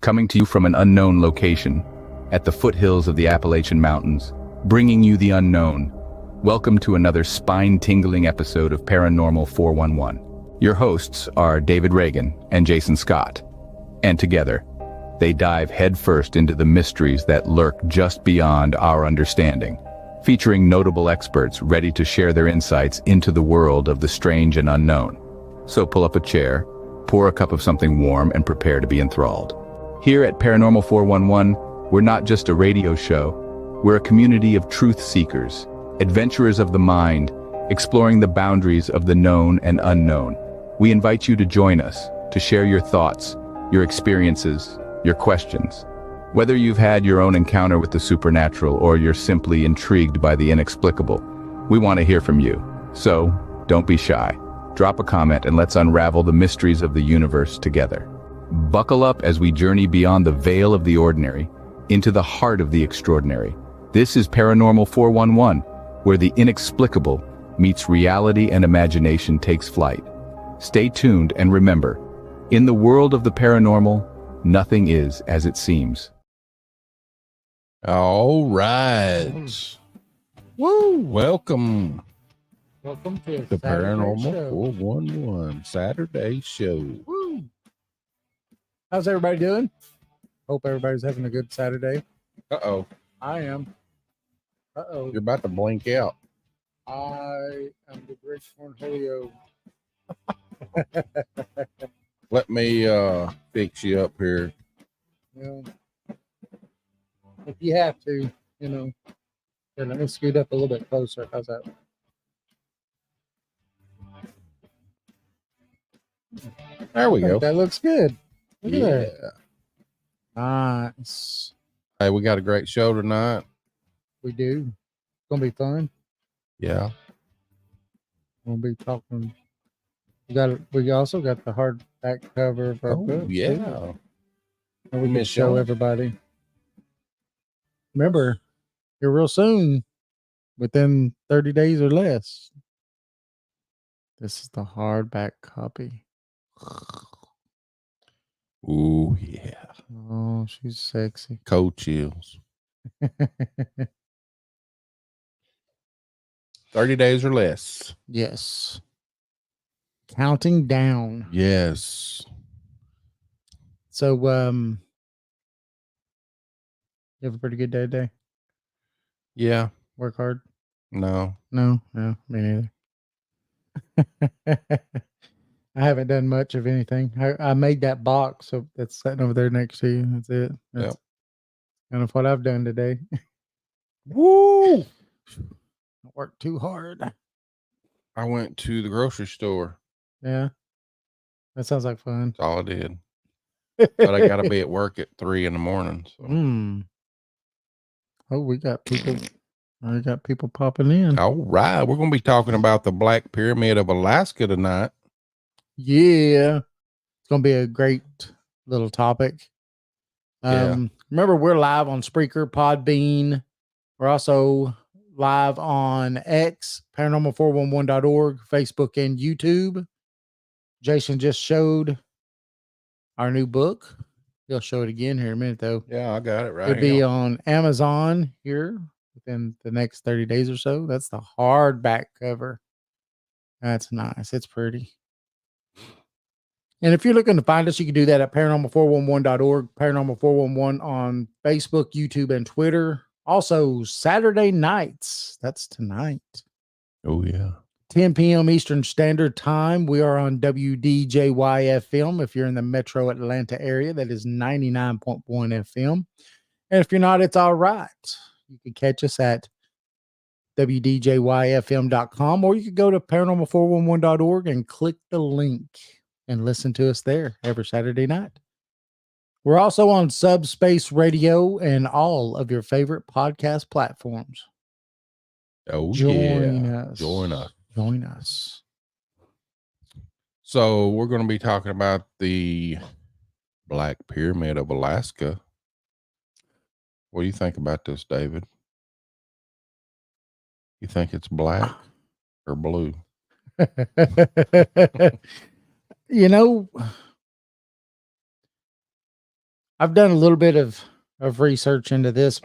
coming to you from an unknown location, at the foothills of the Appalachian Mountains, bringing you the unknown. Welcome to another spine-tingling episode of Paranormal 411. Your hosts are David Reagan and Jason Scott, and together, they dive headfirst into the mysteries that lurk just beyond our understanding, featuring notable experts ready to share their insights into the world of the strange and unknown. So pull up a chair, pour a cup of something warm, and prepare to be enthralled. Here at Paranormal 411, we're not just a radio show, we're a community of truth seekers, adventurers of the mind, exploring the boundaries of the known and unknown. We invite you to join us, to share your thoughts, your experiences, your questions. Whether you've had your own encounter with the supernatural or you're simply intrigued by the inexplicable, we want to hear from you. So, don't be shy. Drop a comment and let's unravel the mysteries of the universe together. Buckle up as we journey beyond the veil of the ordinary, into the heart of the extraordinary. This is Paranormal 411, where the inexplicable meets reality and imagination takes flight. Stay tuned and remember, in the world of the paranormal, nothing is as it seems. All right. Woo! Welcome Welcome to to Paranormal Show. 411 Saturday Show. Woo! How's everybody doing? Hope everybody's having a good Saturday. Uh-oh. I am. Uh-oh. You're about to blink out. I am the Great Cornholio. Let me fix you up here. You know, if you have to, you know. Here, let me scoot up a little bit closer. How's that? There we go. That looks good. Look at Yeah. that. Nice. Hey, we got a great show tonight. We do. It's gonna be fun. Yeah. We'll be talking. We also got the hardback cover of our book. Yeah. too. And we can Miss show y'all. everybody. Remember, you're real soon, within 30 days or less. This is the hardback copy. Ooh, yeah. Oh, she's sexy. Cold chills. 30 days or less. Yes. Counting down. Yes. So, you have a pretty good day today? Yeah. Work hard? No. No, me neither. I haven't done much of anything. I made that box, so that's sitting over there next to you. That's it. That's Yep. kind of what I've done today. Woo! I worked too hard. I went to the grocery store. Yeah. That sounds like fun. That's all I did. But I got to be at work at 3 in the morning. So. Oh, we got people. I got people popping in. All right. We're going to be talking about the Black Pyramid of Alaska tonight. Yeah. It's going to be a great little topic. Remember, we're live on Spreaker, Podbean. We're also live on X, paranormal411.org, Facebook, and YouTube. Jason just showed our new book. He'll show it again here in a minute, though. Yeah, I got it right. It'll be on Amazon here within the next 30 days or so. That's the hardback cover. That's nice. It's pretty. And if you're looking to find us, you can do that at paranormal411.org, paranormal411 on Facebook, YouTube, and Twitter. Also, Saturday nights. That's tonight. Oh, yeah. 10 p.m. Eastern Standard Time. We are on WDJY FM. If you're in the metro Atlanta area, that is 99.1 FM. And if you're not, it's all right. You can catch us at WDJYFM.com, or you could go to paranormal411.org and click the link and listen to us there every Saturday night. We're also on Subspace Radio and all of your favorite podcast platforms. Oh, Join yeah. us. Join us. Join us. So we're going to be talking about the Black Pyramid of Alaska. What do you think about this, David? You think it's black or blue? You know, I've done a little bit of research into this,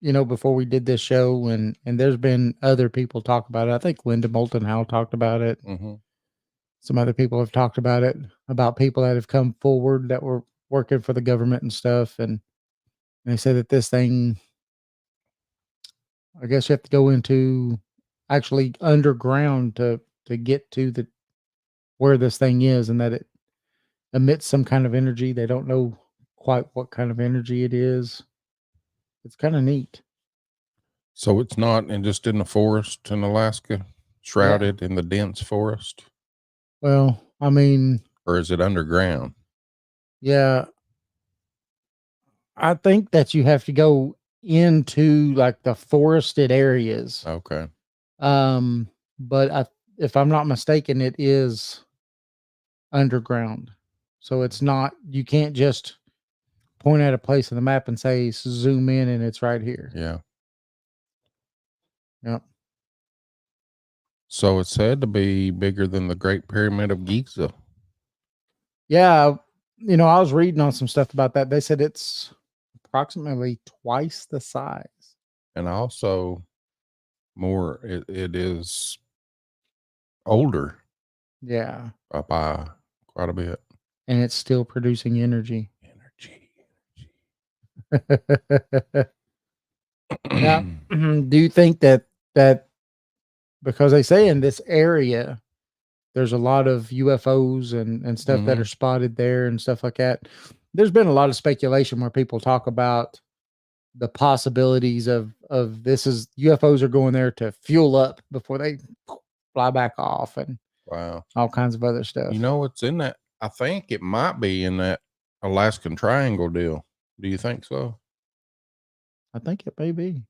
before we did this show, and there's been other people talk about it. I think Linda Moulton Howe talked about it. Mm-hmm. Some other people have talked about it, about people that have come forward that were working for the government and stuff. And they said that this thing, I guess you have to go into actually underground to get to where this thing is, and that it emits some kind of energy. They don't know quite what kind of energy it is. It's kind of neat. So it's not just in the forest in Alaska, shrouded in the dense forest? Well, I mean, or is it underground? yeah, I think that you have to go into like the forested areas. Okay. But if I'm not mistaken, it is underground. So it's not, you can't just point at a place on the map and say zoom in and it's right here. Yeah. Yep. So it's said to be bigger than the Great Pyramid of Giza. Yeah. I was reading on some stuff about that. They said it's approximately twice the size. And also it is older. Yeah. By quite a bit. And it's still producing energy. Now, do you think that because they say in this area there's a lot of UFOs and stuff that are spotted there and stuff like that, there's been a lot of speculation where people talk about the possibilities of this is UFOs are going there to fuel up before they fly back off, and wow, all kinds of other stuff. It's in that. I think it might be in that Alaskan Triangle deal. Do you think so? I think it may be.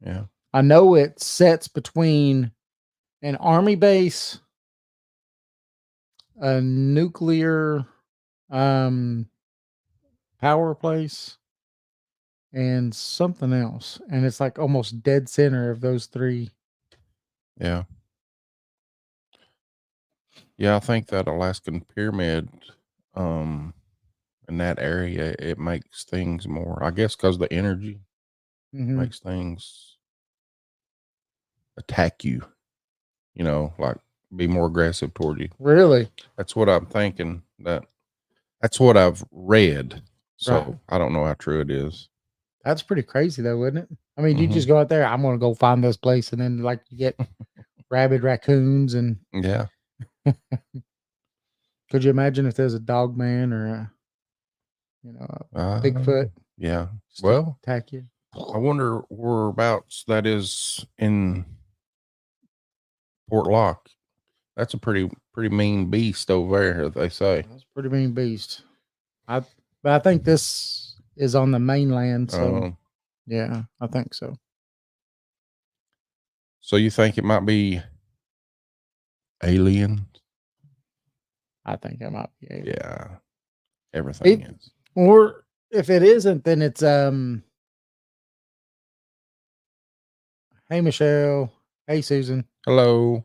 Yeah. I know it sets between an army base, a nuclear power place, and something else. And it's like almost dead center of those three. Yeah. Yeah, I think that Alaskan pyramid, in that area, it makes things more, I guess, because the energy makes things attack you, like be more aggressive toward you. Really? That's what I'm thinking. That's what I've read. So Right. I don't know how true it is. That's pretty crazy though, wouldn't it? I mean, you just go out there, I'm going to go find this place. And then like you get rabid raccoons and. Yeah. Could you imagine if there's a dog man or a Bigfoot? Yeah. Well, attack you. I wonder whereabouts that is in Port Locke. That's a pretty mean beast over there, they say. That's a pretty mean beast. But I think this is on the mainland, so yeah, I think so. So you think it might be alien? I think it might be alien. Yeah. Everything is. Or if it isn't, then it's hey Michelle. Hey Susan. Hello.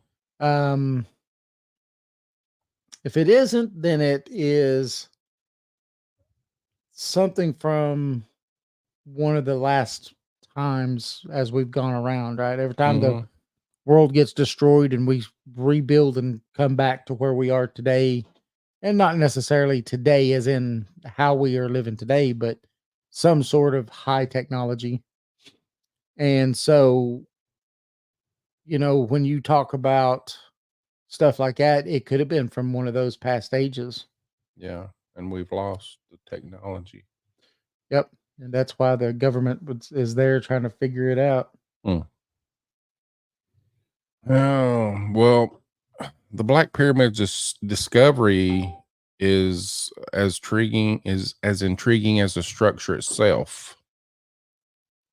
If it isn't, then it is something from one of the last times as we've gone around, right? Every time the world gets destroyed and we rebuild and come back to where we are today, and not necessarily today as in how we are living today, but some sort of high technology. And so, when you talk about stuff like that, it could have been from one of those past ages. Yeah. And we've lost the technology. Yep. And that's why the government is there trying to figure it out. Oh, well, the Black Pyramid's discovery is as intriguing as the structure itself.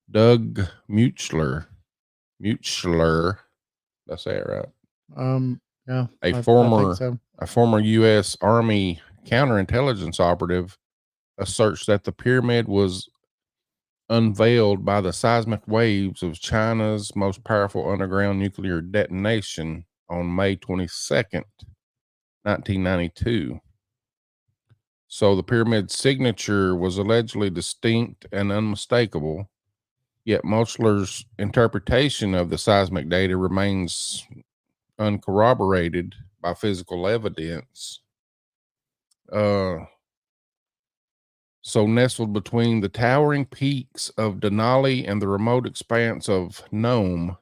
Doug Muchler, that's that right? Yeah, a former U.S. Army counterintelligence operative asserts that the pyramid was unveiled by the seismic waves of China's most powerful underground nuclear detonation on May 22nd, 1992. So the pyramid's signature was allegedly distinct and unmistakable, yet Mochler's interpretation of the seismic data remains uncorroborated by physical evidence. So nestled between the towering peaks of Denali and the remote expanse of Nome,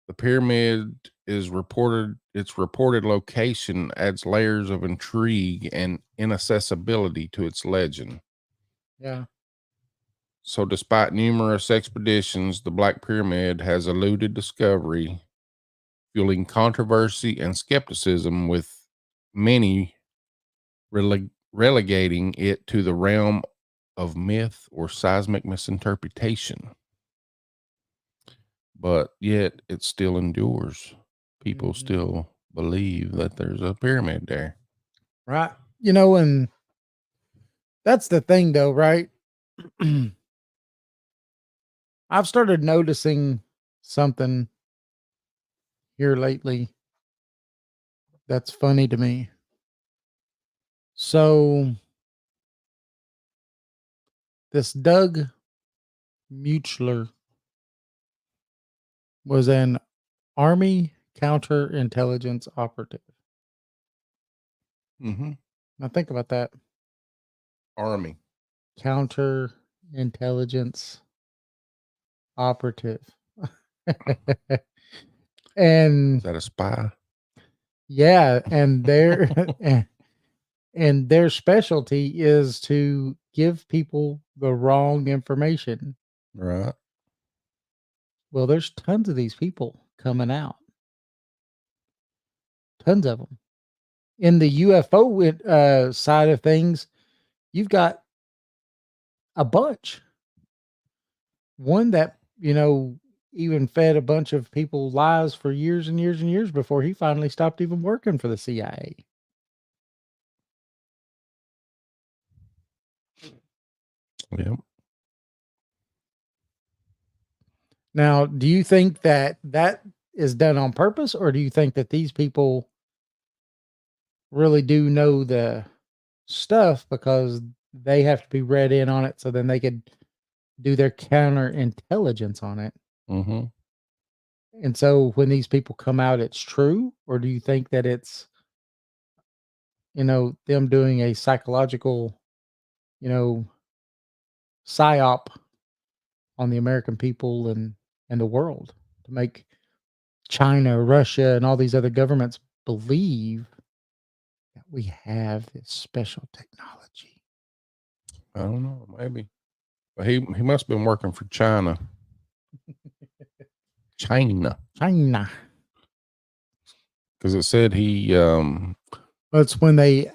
the pyramid its reported location adds layers of intrigue and inaccessibility to its legend. Yeah. So despite numerous expeditions, the Black Pyramid has eluded discovery, fueling controversy and skepticism, with many relegating it to the realm of myth or seismic misinterpretation. But yet it still endures. People still believe that there's a pyramid there. Right. You know, and that's the thing though, right? I've started noticing something here lately that's funny to me. So this Doug Muchler was an Army counterintelligence operative. Mm-hmm. Now think about that. Army. Counterintelligence operative. And Is that a spy? yeah, and their and their specialty is to give people the wrong information. Right. Well, there's tons of these people coming out. Tons of them. In the UFO side of things, you've got a bunch. One that, even fed a bunch of people lies for years and years and years before he finally stopped even working for the CIA. Yep. Now, do you think that is done on purpose, or do you think that these people really do know the stuff because they have to be read in on it so then they could do their counterintelligence on it? Mm-hmm. And so when these people come out, it's true? Or do you think that it's, them doing a psychological, psyop on the American people and the world to make China, Russia, and all these other governments believe that we have this special technology? I don't know. Maybe. But he must have been working for China. China. Because it said he That's when they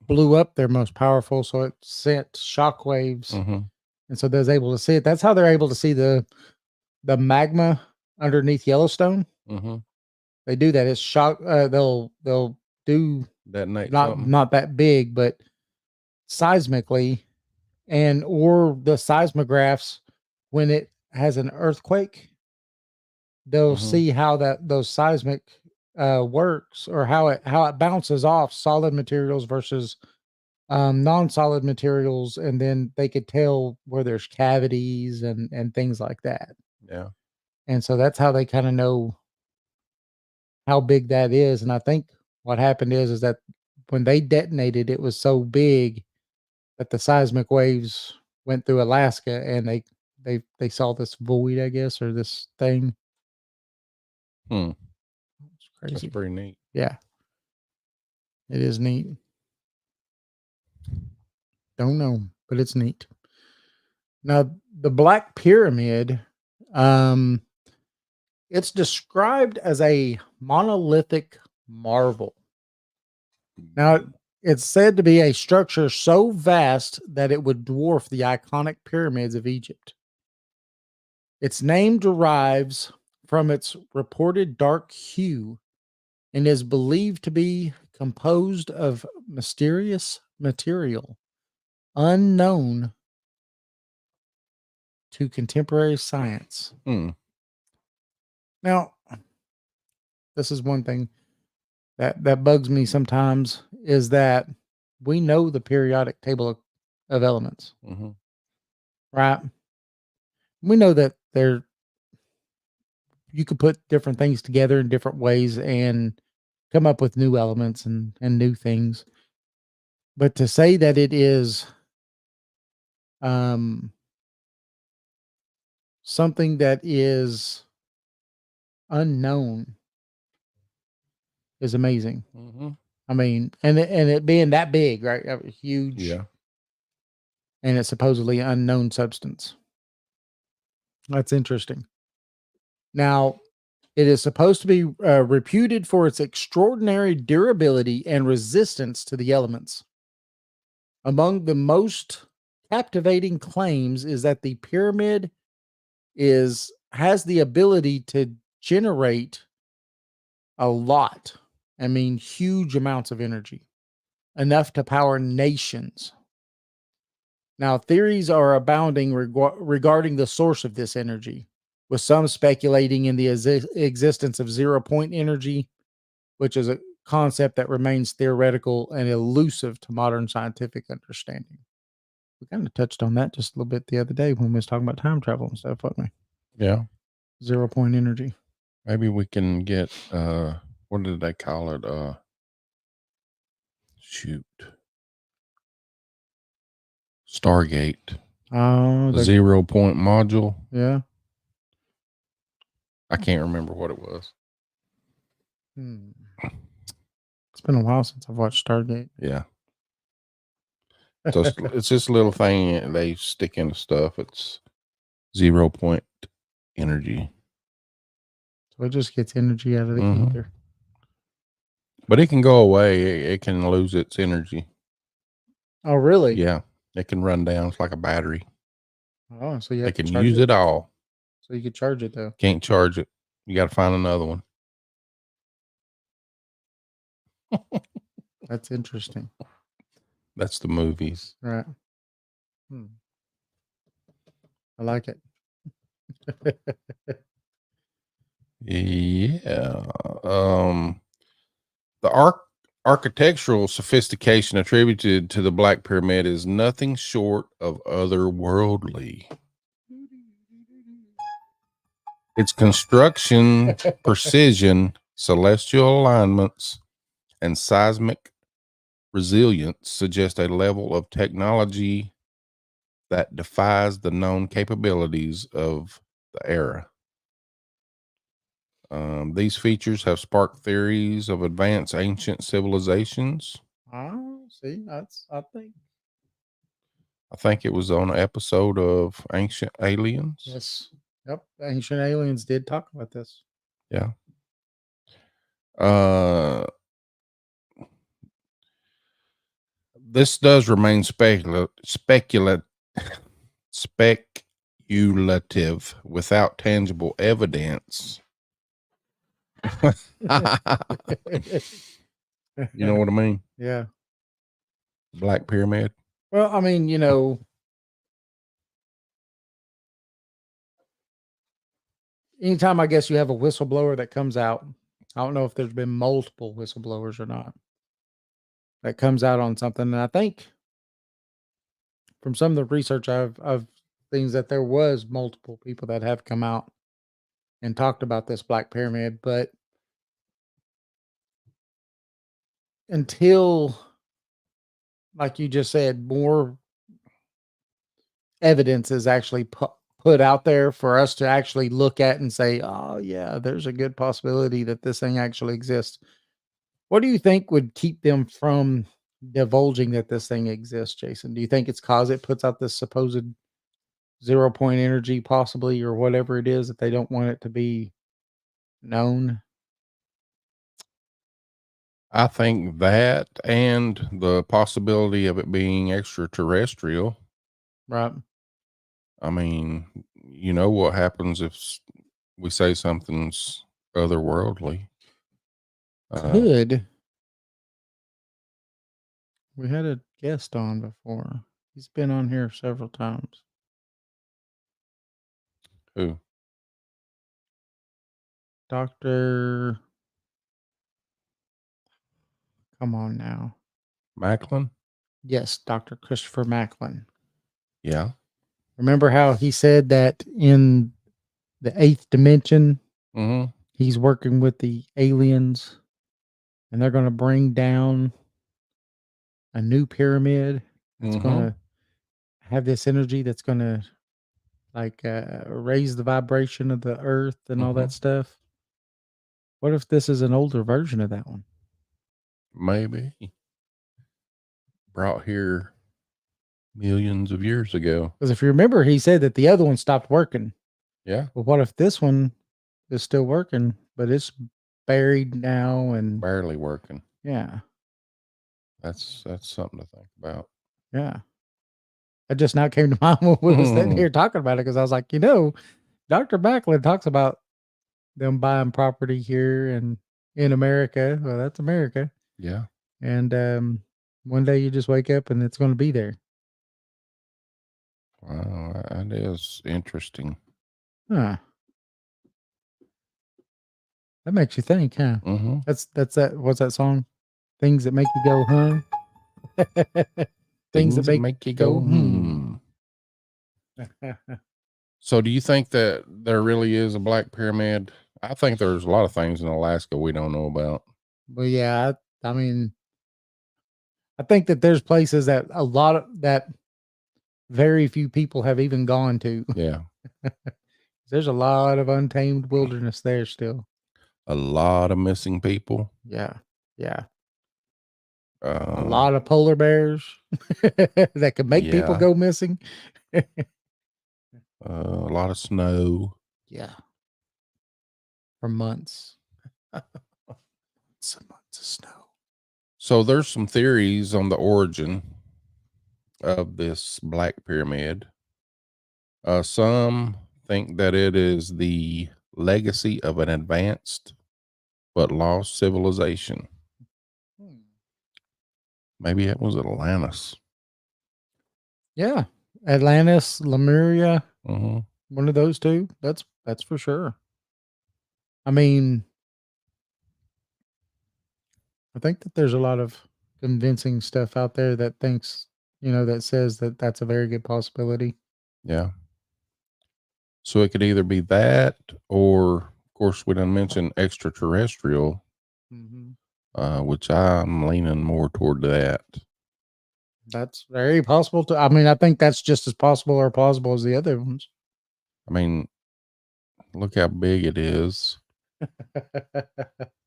blew up their most powerful, so it sent shockwaves, mm-hmm. and so they was able to see it. That's how they're able to see the magma underneath Yellowstone. Mm-hmm. They do that. It's shock. They'll do detonate not that big, but seismically, or the seismographs when it has an earthquake. They'll mm-hmm. see how those seismic works, or how it bounces off solid materials versus non-solid materials, and then they could tell where there's cavities and things like that. Yeah. And so that's how they kind of know how big that is. And I think what happened is that when they detonated, it was so big that the seismic waves went through Alaska, and they saw this void, I guess, or this thing. It's crazy. That's pretty neat. Yeah. It is neat. Don't know, but it's neat. Now, the Black Pyramid, it's described as a monolithic marvel. Now, it's said to be a structure so vast that it would dwarf the iconic pyramids of Egypt. Its name derives from its reported dark hue and is believed to be composed of mysterious material unknown to contemporary science. Now, this is one thing that bugs me sometimes, is that we know the periodic table of elements, Mm-hmm. right? We know that you could put different things together in different ways and come up with new elements and new things. But to say that it is um, something that is unknown is amazing. Mm-hmm. I mean, and it being that big, right? Huge, Yeah. and it's supposedly unknown substance. That's interesting. Now, it is supposed to be reputed for its extraordinary durability and resistance to the elements. Among the most captivating claims is that the pyramid has the ability to generate a lot. I mean, huge amounts of energy, enough to power nations. Now, theories are abounding regarding the source of this energy, with some speculating in the existence of zero-point energy, which is a concept that remains theoretical and elusive to modern scientific understanding. We kind of touched on that just a little bit the other day when we was talking about time travel and stuff, wasn't we? Yeah. 0-point energy. Maybe we can get what did they call it? Shoot. Stargate. Oh, The 0-point module. yeah. I can't remember what it was. It's been a while since I've watched Stargate. Yeah. So it's this little thing they stick into stuff. It's 0-point energy. So it just gets energy out of the ether. But it can go away. It can lose its energy. Oh, really? Yeah. It can run down. It's like a battery. Oh, so you They have to can charge use it all. So you could charge it though. Can't charge it. You got to find another one. That's interesting. That's the movies. Right. I like it. Yeah. The architectural sophistication attributed to the Black Pyramid is nothing short of otherworldly. Its construction, precision, celestial alignments, and seismic resilience suggest a level of technology that defies the known capabilities of the era. These features have sparked theories of advanced ancient civilizations. Oh, see, I think it was on an episode of Ancient Aliens. Yes. Yep. Ancient Aliens did talk about this. Yeah. This does remain speculative without tangible evidence. You know what I mean? Yeah. Black Pyramid. Well, I mean, anytime I guess you have a whistleblower that comes out, I don't know if there's been multiple whistleblowers or not, that comes out on something. And I think from some of the research I've things that there was multiple people that have come out and talked about this Black Pyramid, but until, like you just said, more evidence is actually put out there for us to actually look at and say, oh yeah, there's a good possibility that this thing actually exists. What do you think would keep them from divulging that this thing exists, Jason? Do you think it's cause it puts out this supposed 0-point energy possibly, or whatever it is that they don't want it to be known? I think that, and the possibility of it being extraterrestrial. Right. I mean, you know what happens if we say something's otherworldly? Could. We had a guest on before. He's been on here several times. Who? Dr. Come on now. Macklin? Yes, Dr. Christopher Macklin. Yeah. Remember how he said that in the 8th dimension, Mm-hmm. he's working with the aliens and they're going to bring down a new pyramid that's going to have this energy that's going to like raise the vibration of the earth and all that stuff. What if this is an older version of that one? Maybe. Brought here millions of years ago. Because if you remember, he said that the other one stopped working. Yeah. Well, what if this one is still working, but it's buried now and Barely working. yeah. That's something to think about. Yeah. It just now came to mind when we were sitting here talking about it because I was like, Dr. Backlund talks about them buying property here and in America. Well, that's America. Yeah. And one day you just wake up and it's going to be there. Wow, that is interesting. Huh. That makes you think, huh? Mm-hmm. That's that. What's that song? Things that make you go, huh? Things that make you go, So do you think that there really is a black pyramid? I think there's a lot of things in Alaska we don't know about. Well, yeah, I mean, I think that there's places that that very few people have even gone to. Yeah. There's a lot of untamed wilderness there still. A lot of missing people. Yeah. Yeah. A lot of polar bears that could make people go missing. A lot of snow. Yeah. For months. Some months of snow. So there's some theories on the origin of this black pyramid. Some think that it is the legacy of an advanced but lost civilization. Maybe it was Atlantis. Yeah. Atlantis, Lemuria. Mm-hmm. One of those two. That's for sure. I mean, I think that there's a lot of convincing stuff out there that thinks, that says that that's a very good possibility. Yeah. So it could either be that or, of course, we didn't mention extraterrestrial, which I'm leaning more toward that. That's very possible too. I mean, I think that's just as possible or plausible as the other ones. I mean, look how big it is,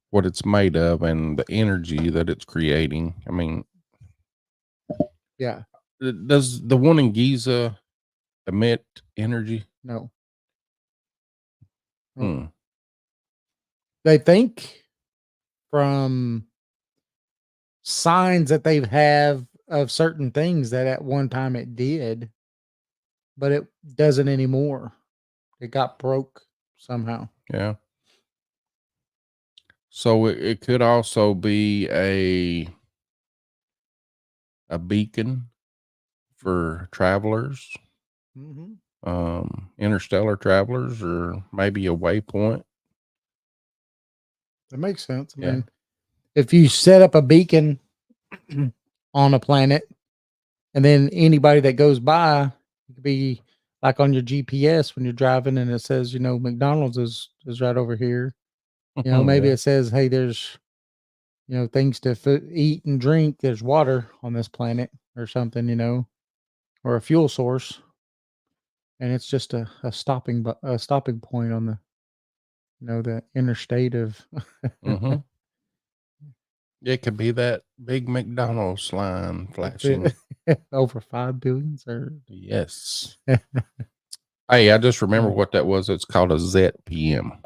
what it's made of, and the energy that it's creating. I mean, yeah. Does the one in Giza emit energy? No. Hmm. They think from signs that they have of certain things that at one time it did, but it doesn't anymore. It got broke somehow. Yeah. So it could also be a beacon for travelers, interstellar travelers, or maybe a waypoint. That makes sense. I mean, if you set up a beacon on a planet, and then anybody that goes by, it could be like on your GPS when you're driving, and it says, McDonald's is right over here. Maybe it says, hey, there's, things to eat and drink. There's water on this planet or something, or a fuel source. And it's just a stopping point on the, the interstate of. It could be that big McDonald's line flashing. Over 5 billion served. Yes. Hey, I just remember what that was. It's called a ZPM.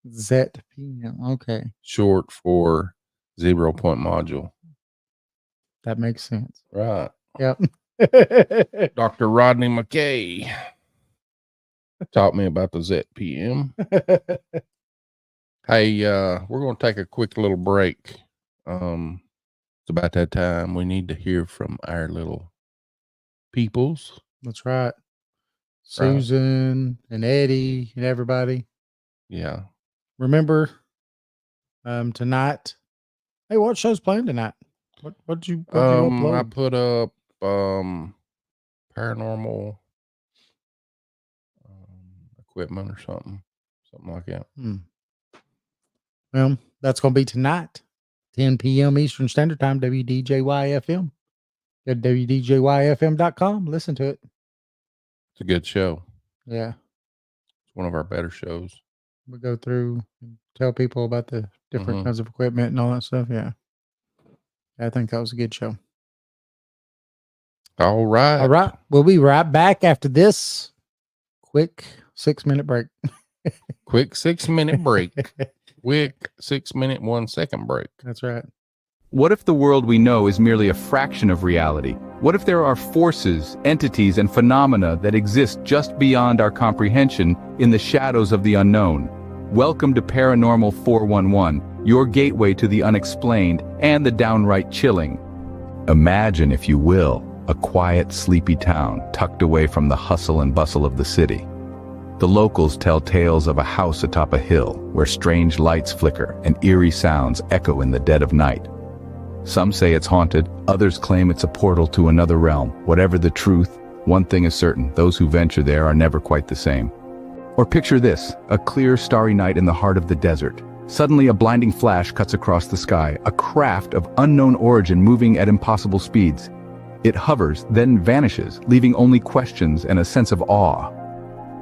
ZPM. Okay. Short for 0 point module. That makes sense. Right. Yep. Dr. Rodney McKay taught me about the ZPM. Hey, we're going to take a quick little break. It's about that time. We need to hear from our little peoples. That's right. Susan and Eddie and everybody. Yeah. Remember, tonight. Hey, what show's playing tonight? What'd you upload? I put up paranormal equipment or something like that. Well, that's going to be tonight, 10 p.m. Eastern Standard Time, WDJY-FM. Go to WDJYFM.com. Listen to it. It's a good show. Yeah. It's one of our better shows. We go through and tell people about the different kinds of equipment and all that stuff. Yeah. I think that was a good show. All right. All right. We'll be right back after this quick 6-minute break. Quick 6-minute break. Quick 6-minute, 1 second break. That's right. What if the world we know is merely a fraction of reality? What if there are forces, entities, and phenomena that exist just beyond our comprehension in the shadows of the unknown? Welcome to Paranormal 411, your gateway to the unexplained and the downright chilling. Imagine, if you will, a quiet, sleepy town tucked away from the hustle and bustle of the city. The locals tell tales of a house atop a hill where strange lights flicker and eerie sounds echo in the dead of night. Some say it's haunted, others claim it's a portal to another realm. Whatever the truth, one thing is certain: those who venture there are never quite the same. Or picture this, a clear, starry night in the heart of the desert. Suddenly a blinding flash cuts across the sky, a craft of unknown origin moving at impossible speeds. It hovers, then vanishes, leaving only questions and a sense of awe.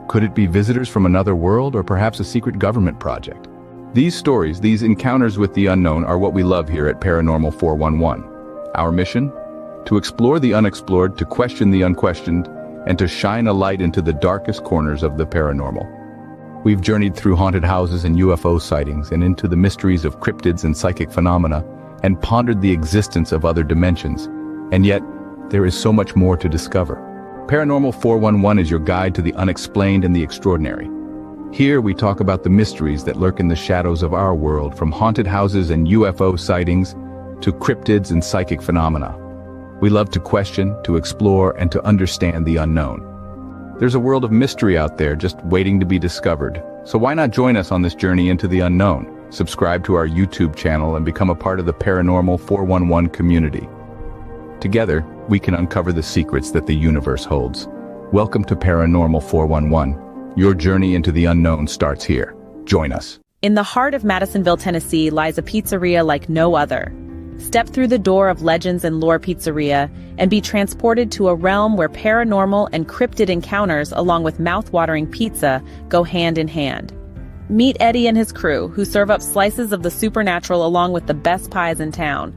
Could it be visitors from another world, or perhaps a secret government project? These stories, these encounters with the unknown, are what we love here at Paranormal 411. Our mission? To explore the unexplored, to question the unquestioned, and to shine a light into the darkest corners of the paranormal. We've journeyed through haunted houses and UFO sightings, and into the mysteries of cryptids and psychic phenomena, and pondered the existence of other dimensions. And yet, there is so much more to discover. Paranormal 411 is your guide to the unexplained and the extraordinary. Here we talk about the mysteries that lurk in the shadows of our world, from haunted houses and UFO sightings to cryptids and psychic phenomena. We love to question, to explore, and to understand the unknown. There's a world of mystery out there just waiting to be discovered. So why not join us on this journey into the unknown? Subscribe to our YouTube channel and become a part of the Paranormal 411 community. Together, we can uncover the secrets that the universe holds. Welcome to Paranormal 411. Your journey into the unknown starts here. Join us. In the heart of Madisonville, Tennessee, lies a pizzeria like no other. Step through the door of Legends and Lore Pizzeria and be transported to a realm where paranormal and cryptid encounters, along with mouth-watering pizza, go hand in hand. Meet Eddie and his crew, who serve up slices of the supernatural along with the best pies in town.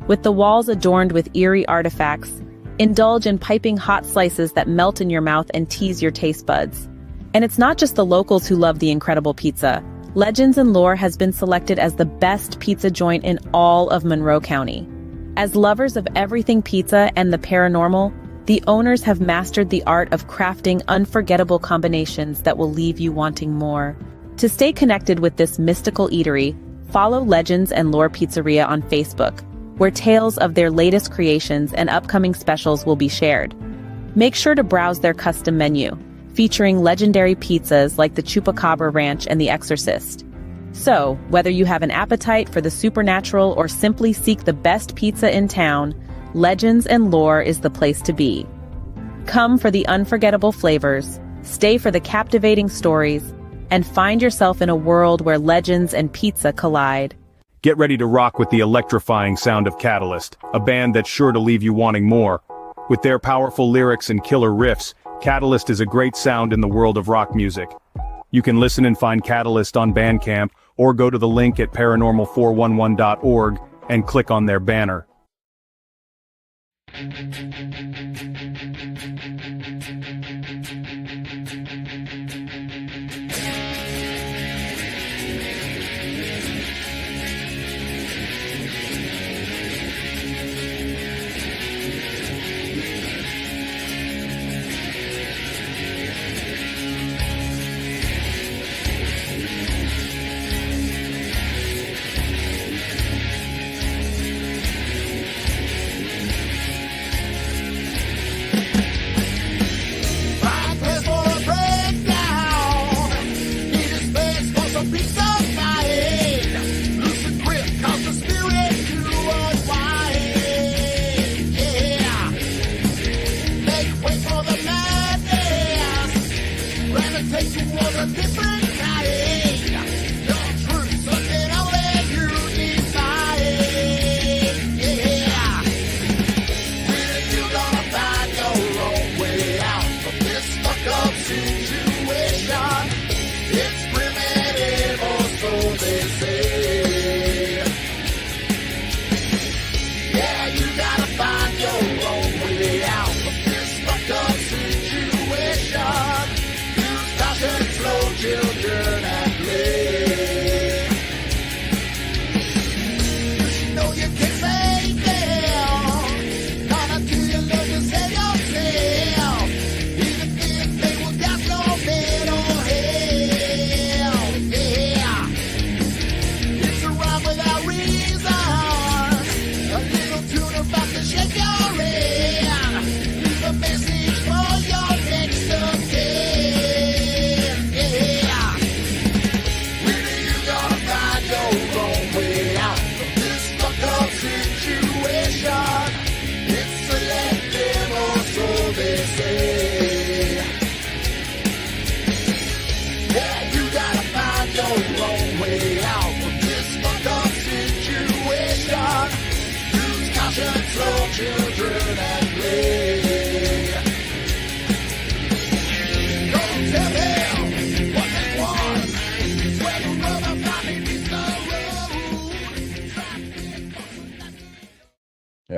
With the walls adorned with eerie artifacts, indulge in piping hot slices that melt in your mouth and tease your taste buds. And it's not just the locals who love the incredible pizza. Legends and Lore has been selected as the best pizza joint in all of Monroe County. As lovers of everything pizza and the paranormal, the owners have mastered the art of crafting unforgettable combinations that will leave you wanting more. To stay connected with this mystical eatery, follow Legends and Lore Pizzeria on Facebook, where tales of their latest creations and upcoming specials will be shared. Make sure to browse their custom menu, featuring legendary pizzas like the Chupacabra Ranch and the Exorcist. So, whether you have an appetite for the supernatural or simply seek the best pizza in town, Legends and Lore is the place to be. Come for the unforgettable flavors, stay for the captivating stories, and find yourself in a world where legends and pizza collide. Get ready to rock with the electrifying sound of Catalyst, a band that's sure to leave you wanting more. With their powerful lyrics and killer riffs, Catalyst is a great sound in the world of rock music. You can listen and find Catalyst on Bandcamp, or go to the link at paranormal411.org and click on their banner.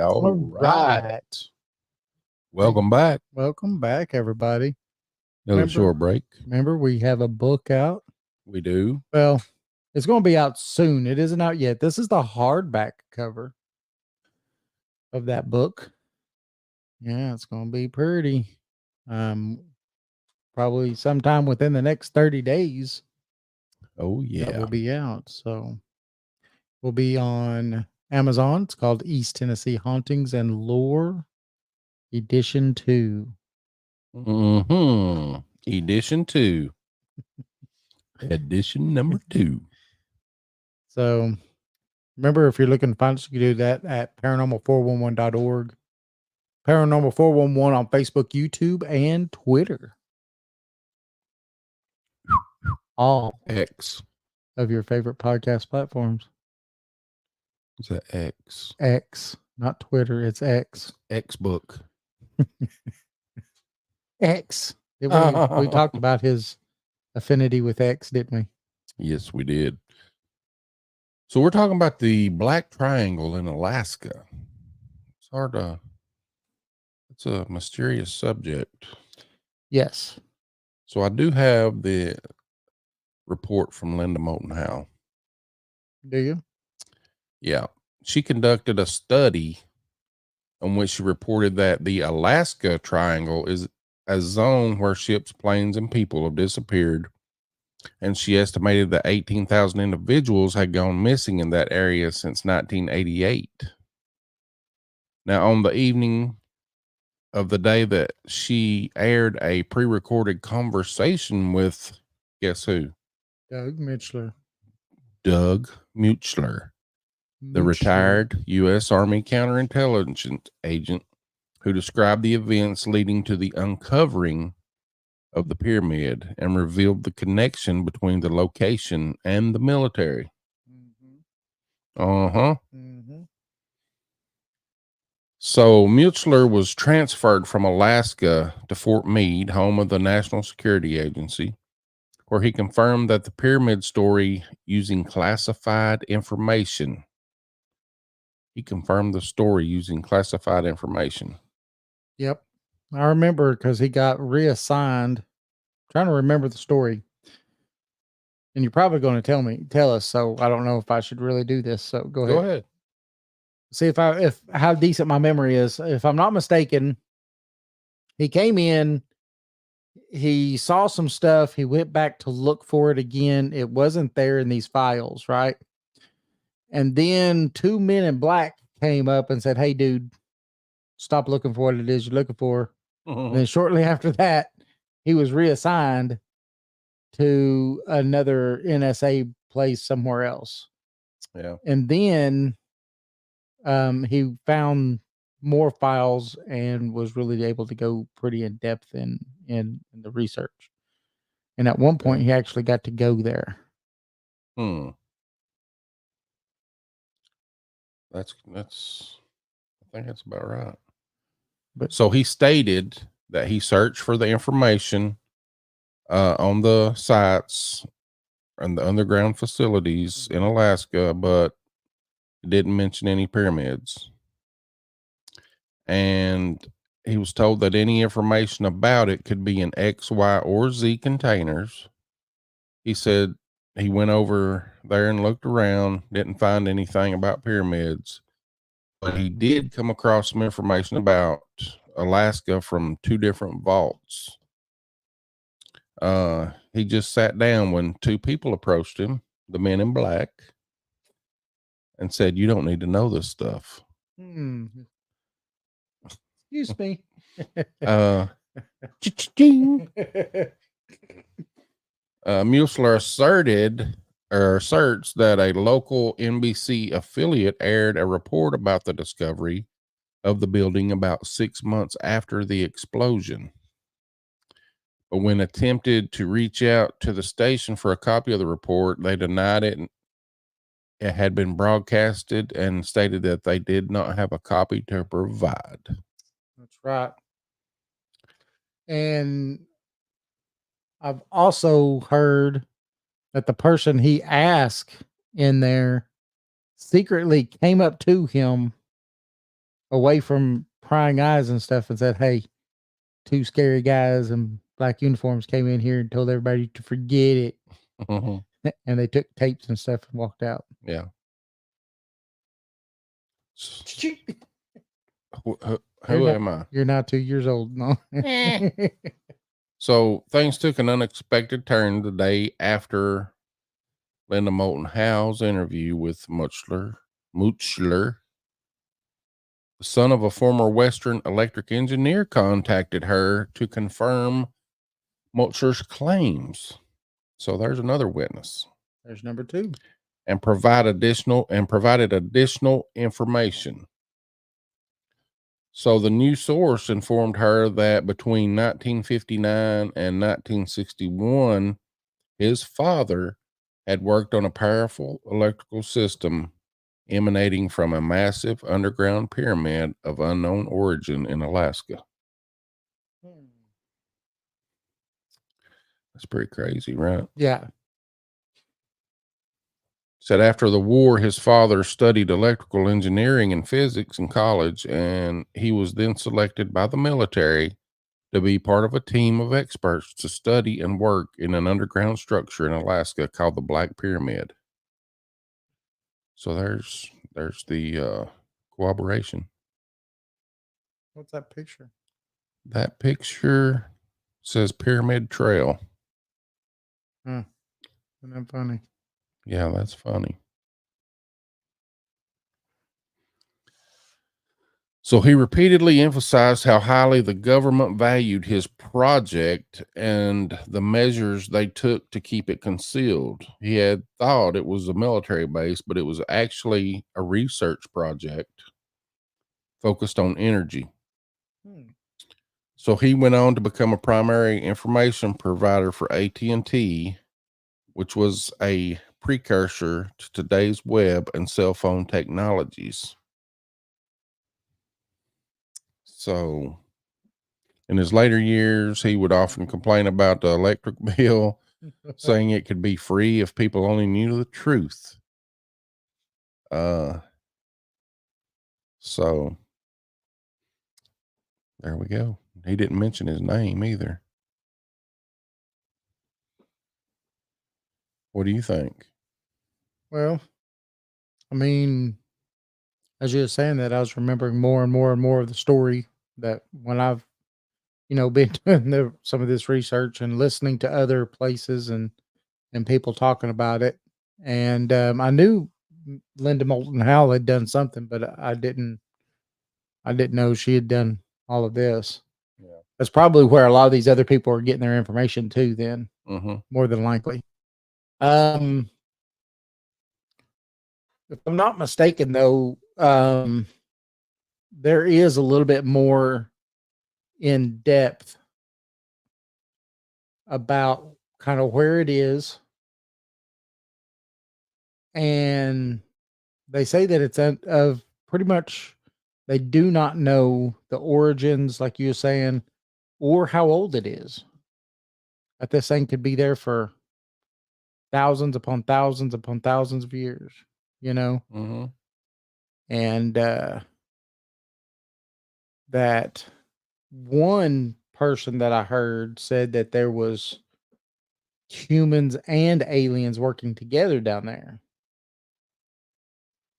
All right. Welcome back. Welcome back, everybody. Another short break. Remember, we have a book out. We do. Well, it's going to be out soon. It isn't out yet. This is the hardback cover of that book. Yeah, it's going to be pretty. Probably sometime within the next 30 days. Oh, yeah. That will be out. So we'll be on Amazon. It's called East Tennessee Hauntings and Lore Edition 2. Mm-hmm. Edition 2. Edition number 2. So remember, if you're looking to find us, you can do that at paranormal411.org. Paranormal 411 on Facebook, YouTube, and Twitter. All X. of your favorite podcast platforms. It's an X. X, not Twitter. It's X. X book. X. We talked about his affinity with X, didn't we? Yes, we did. So we're talking about the Black Triangle in Alaska. It's a mysterious subject. Yes. So I do have the report from Linda Moulton Howe. Do you? Yeah. She conducted a study in which she reported that the Alaska Triangle is a zone where ships, planes, and people have disappeared. And she estimated that 18,000 individuals had gone missing in that area since 1988. Now, on the evening of the day that she aired a pre-recorded conversation with, guess who? Doug Mitchler. Doug Muchler, the retired U.S. Army counterintelligence agent who described the events leading to the uncovering of the pyramid and revealed the connection between the location and the military. So Muchler was transferred from Alaska to Fort Meade, home of the National Security Agency, where he confirmed that the pyramid story using classified information. He confirmed the story using classified information. Yep. I remember because he got reassigned. Trying to remember the story. And you're probably going to tell us, so I don't know if I should really do this. So go ahead. See if how decent my memory is. If I'm not mistaken, he came in, he saw some stuff, he went back to look for it again. It wasn't there in these files, right? And then 2 men in black came up and said, "Hey, dude, stop looking for what it is you're looking for." And then shortly after that, he was reassigned to another NSA place somewhere else. Yeah. And then he found more files and was really able to go pretty in depth in the research. And at one point, he actually got to go there. That's I think that's about right. But So he stated that he searched for the information on the sites and the underground facilities in Alaska, but didn't mention any pyramids. And he was told that any information about it could be in X, Y, or Z containers. He said he went over there and looked around, didn't find anything about pyramids, but he did come across some information about Alaska from 2 different vaults. He just sat down when 2 people approached him, the men in black, and said, "You don't need to know this stuff." Excuse me. Mueller asserts that a local NBC affiliate aired a report about the discovery of the building about 6 months after the explosion. But when attempted to reach out to the station for a copy of the report, they denied it. It had been broadcasted and stated that they did not have a copy to provide. That's right. And I've also heard that the person he asked in there secretly came up to him away from prying eyes and stuff and said, "Hey, 2 scary guys in black uniforms came in here and told everybody to forget it." And they took tapes and stuff and walked out. Yeah. Who am I? You're now 2 years old. No. So things took an unexpected turn the day after Linda Moulton Howe's interview with Muchler, the son of a former Western electric engineer, contacted her to confirm Muchler's claims. So there's another witness. There's number 2. And provided additional information. So the new source informed her that between 1959 and 1961, his father had worked on a powerful electrical system emanating from a massive underground pyramid of unknown origin in Alaska. That's pretty crazy, right? Yeah. Said after the war, his father studied electrical engineering and physics in college, and he was then selected by the military to be part of a team of experts to study and work in an underground structure in Alaska called the Black Pyramid. So there's the corroboration. What's that picture? That picture says Pyramid Trail. Isn't that funny? Yeah, that's funny. So he repeatedly emphasized how highly the government valued his project and the measures they took to keep it concealed. He had thought it was a military base, but it was actually a research project focused on energy. So he went on to become a primary information provider for AT&T, which was a precursor to today's web and cell phone technologies. So in his later years, he would often complain about the electric bill, saying it could be free if people only knew the truth. So there we go. He didn't mention his name either. What do you think? Well, I mean, as you were saying that, I was remembering more and more and more of the story that when I've, been doing some of this research and listening to other places and people talking about it. And I knew Linda Moulton Howe had done something, but I didn't know she had done all of this. Yeah. That's probably where a lot of these other people are getting their information too, then, more than likely. If I'm not mistaken, though, there is a little bit more in depth about kind of where it is. And they say that it's of pretty much, they do not know the origins, like you were saying, or how old it is. That this thing could be there for thousands upon thousands upon thousands of years, you know? Mm-hmm. And that one person that I heard said that there was humans and aliens working together down there.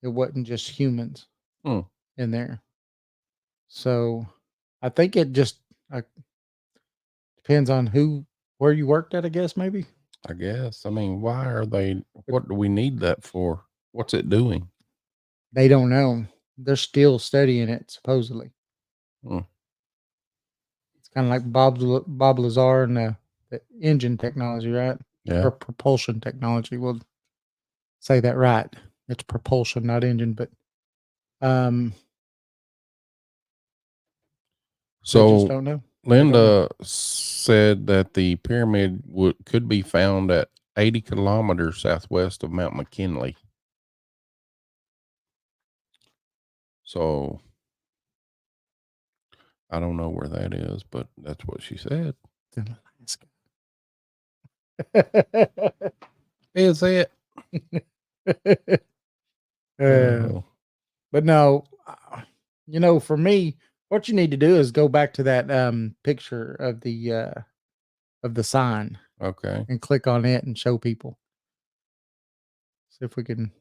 It wasn't just humans Hmm. in there. So I think it just depends on where you worked at, I guess, maybe. I guess. I mean, why are they? What do we need that for? What's it doing? They don't know. They're still studying it, supposedly. Hmm. It's kind of like Bob Lazar and the engine technology, right? Yeah. Or propulsion technology. We'll say that right. It's propulsion, not engine, but they just So don't know. Linda said that the pyramid could be found at 80 kilometers southwest of Mount McKinley. So I don't know where that is, but that's what she said. It's in Alaska. Is it? But no, for me, what you need to do is go back to that picture of the sign Okay. and click on it and show people. See if we can.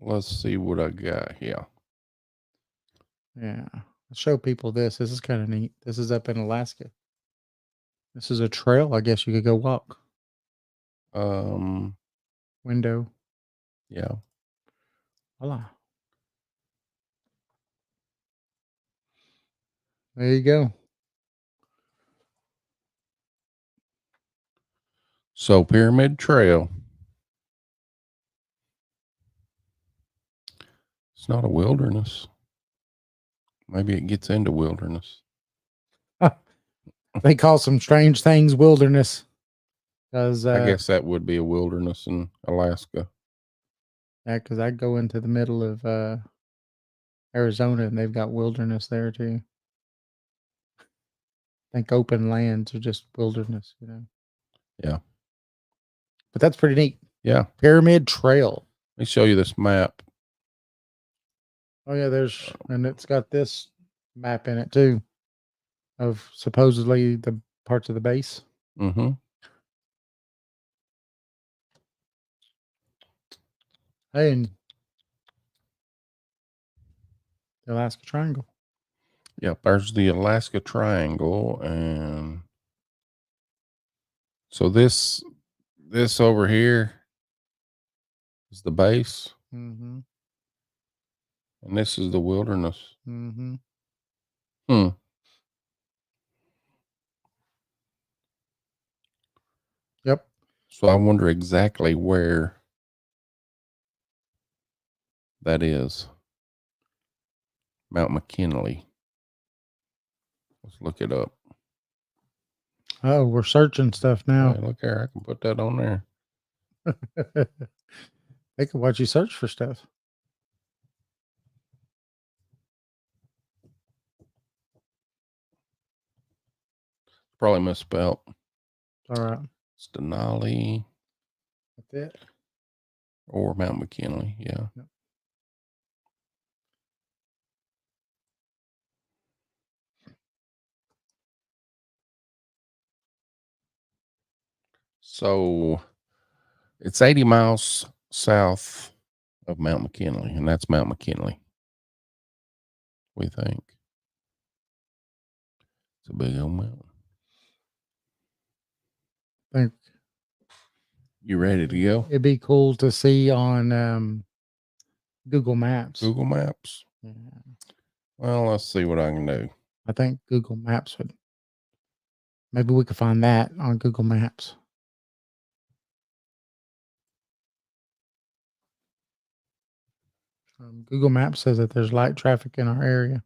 Let's see what I got here. Yeah, show people this. This is kind of neat. This is up in Alaska. This is a trail. I guess you could go walk. Window. Yeah. Voila. There you go. So Pyramid Trail. It's not a wilderness. Maybe it gets into wilderness. They call some strange things wilderness. Because I guess that would be a wilderness in Alaska. Yeah, because I go into the middle of Arizona and they've got wilderness there too. I think open lands are just wilderness, Yeah. But that's pretty neat. Yeah. Pyramid Trail. Let me show you this map. Oh yeah, and it's got this map in it too, of supposedly the parts of the base. Mm-hmm. Hey, and the Alaska Triangle. Yep, there's the Alaska Triangle, and so this over here is the base, Mm-hmm. and this is the wilderness. Mm-hmm. Yep. So I wonder exactly where that is. Mount McKinley. Let's look it up. Oh, we're searching stuff now. Hey, look here, I can put that on there. They can watch you search for stuff. Probably misspelled. All right. It's Denali That's it. or Mount McKinley. Yeah. Yep. So it's 80 miles south of Mount McKinley, and that's Mount McKinley. We think it's a big old mountain. Think You ready to go? it'd be cool to see on Google Maps. Google Maps. Yeah. Well, let's see what I can do. I think Google Maps would. Maybe we could find that on Google Maps. Google Maps says that there's light traffic in our area.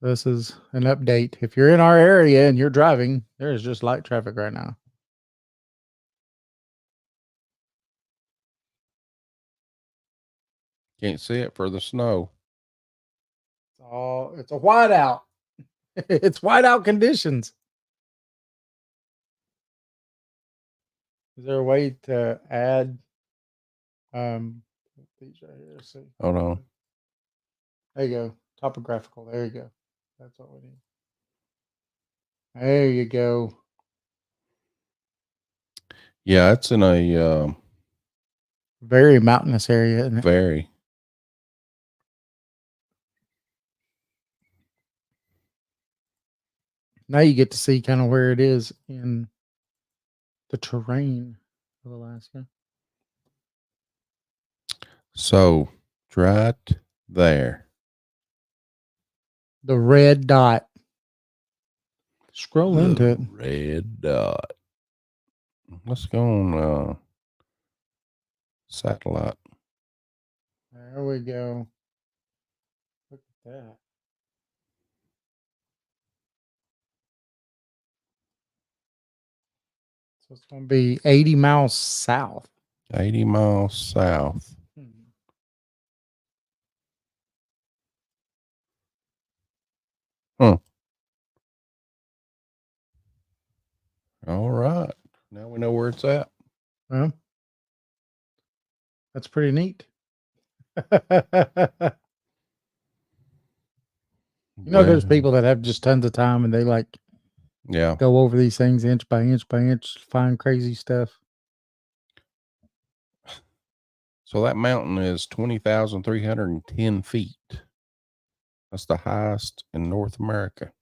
So this is an update. If you're in our area and you're driving, there is just light traffic right now. Can't see it for the snow. It's a whiteout. It's whiteout conditions. Is there a way to add these right here? Let's see. Hold on. There you go. Topographical. There you go. That's what we need. There you go. Yeah, it's in a Very mountainous area, isn't it? very. Now you get to see kind of where it is in the terrain of Alaska. So it's right there. The red dot. Scroll into it. Red dot. Let's go on satellite. There we go. Look at that. So it's going to be 80 miles south. 80 miles south. Huh. All right. Now we know where it's at. Well, that's pretty neat. There's people that have just tons of time and they like go over these things inch by inch by inch, find crazy stuff. So that mountain is 20,310 feet. That's the highest in North America.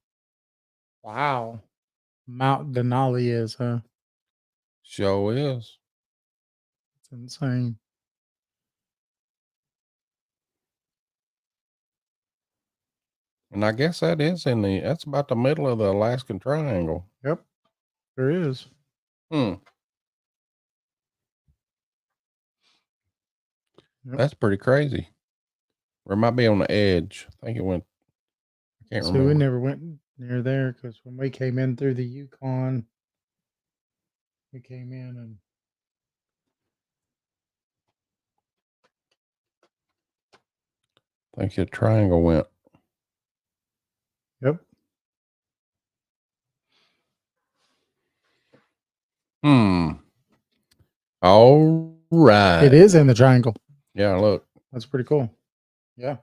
Wow. Mount Denali is, huh? Sure is. It's insane. And I guess that's about the middle of the Alaskan Triangle. Yep. There is. Yep. That's pretty crazy. Or it might be on the edge. I think it went. I can't remember. We never went near there because when we came in through the Yukon, we came in and I think the triangle went. Yep. All right. It is in the triangle. Yeah, look. That's pretty cool. Yeah.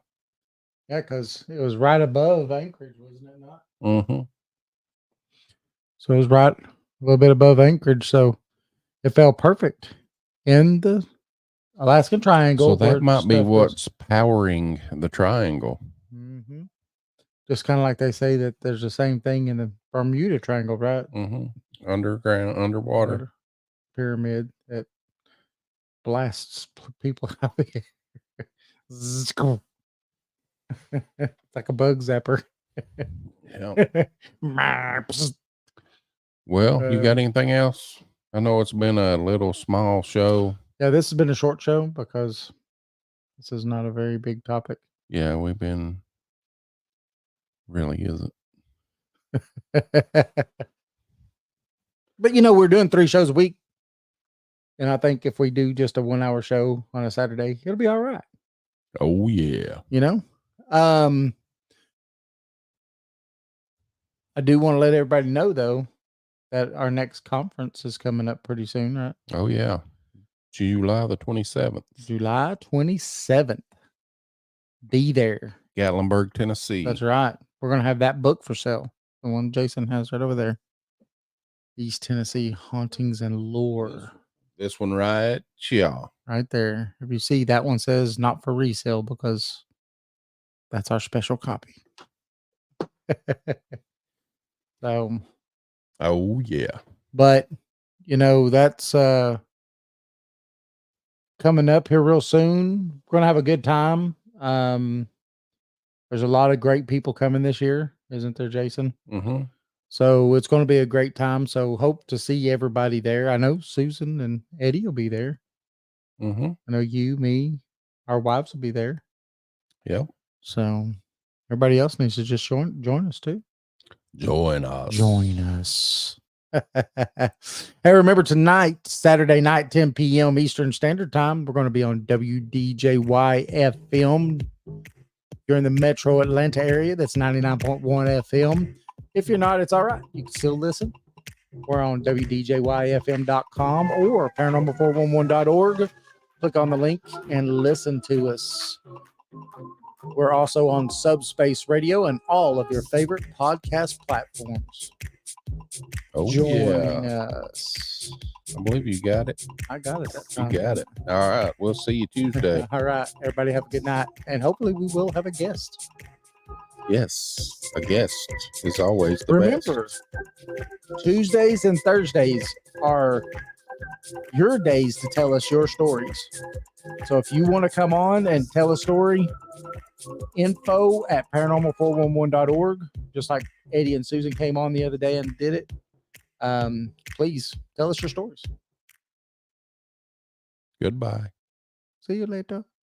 Yeah, because it was right above Anchorage, wasn't it not? Mm-hmm. So it was right a little bit above Anchorage. So it fell perfect in the Alaskan Triangle. So that might be what's powering the triangle. Mm-hmm. Just kind of like they say that there's the same thing in the Bermuda Triangle, right? Mm-hmm. Underwater pyramid that blasts people out of here. It's like a bug zapper. Yeah. Well, you got anything else? I know it's been a little small show. Yeah, this has been a short show because this is not a very big topic. Yeah, really isn't. But we're doing 3 shows a week. And I think if we do just a 1-hour show on a Saturday, it'll be all right. Oh yeah. I do want to let everybody know though that our next conference is coming up pretty soon, right? Oh yeah. July the 27th. July 27th. Be there. Gatlinburg, Tennessee. That's right. We're going to have that book for sale. The one Jason has right over there. East Tennessee Hauntings and Lore. This one right here. Right there. If you see, that one says not for resale because that's our special copy. So. Oh, yeah. But, that's coming up here real soon. We're going to have a good time. There's a lot of great people coming this year, isn't there, Jason? Mm-hmm. So it's going to be a great time. So hope to see everybody there. I know Susan and Eddie will be there. Mm-hmm. I know you, me, our wives will be there. Yep. So Everybody else needs to just join us too. Join us. Join us. Hey, remember tonight, Saturday night, 10 p.m. Eastern Standard Time, we're going to be on WDJY FM. You're in the metro Atlanta area. That's 99.1 FM. If you're not, it's all right. You can still listen. We're on WDJYFM.com or paranormal411.org. Click on the link and listen to us. We're also on Subspace Radio and all of your favorite podcast platforms. Oh, Join yeah. us. I believe you got it. I got it. That You time. got it. All right. We'll see you Tuesday. All right. Everybody have a good night. And hopefully we will have a guest. Yes. A guest is always the Remember, best. Tuesdays and Thursdays are your days to tell us your stories. So if you want to come on and tell a story, info at paranormal411.org, just like Eddie and Susan came on the other day and did it. Please tell us your stories. Goodbye. See you later.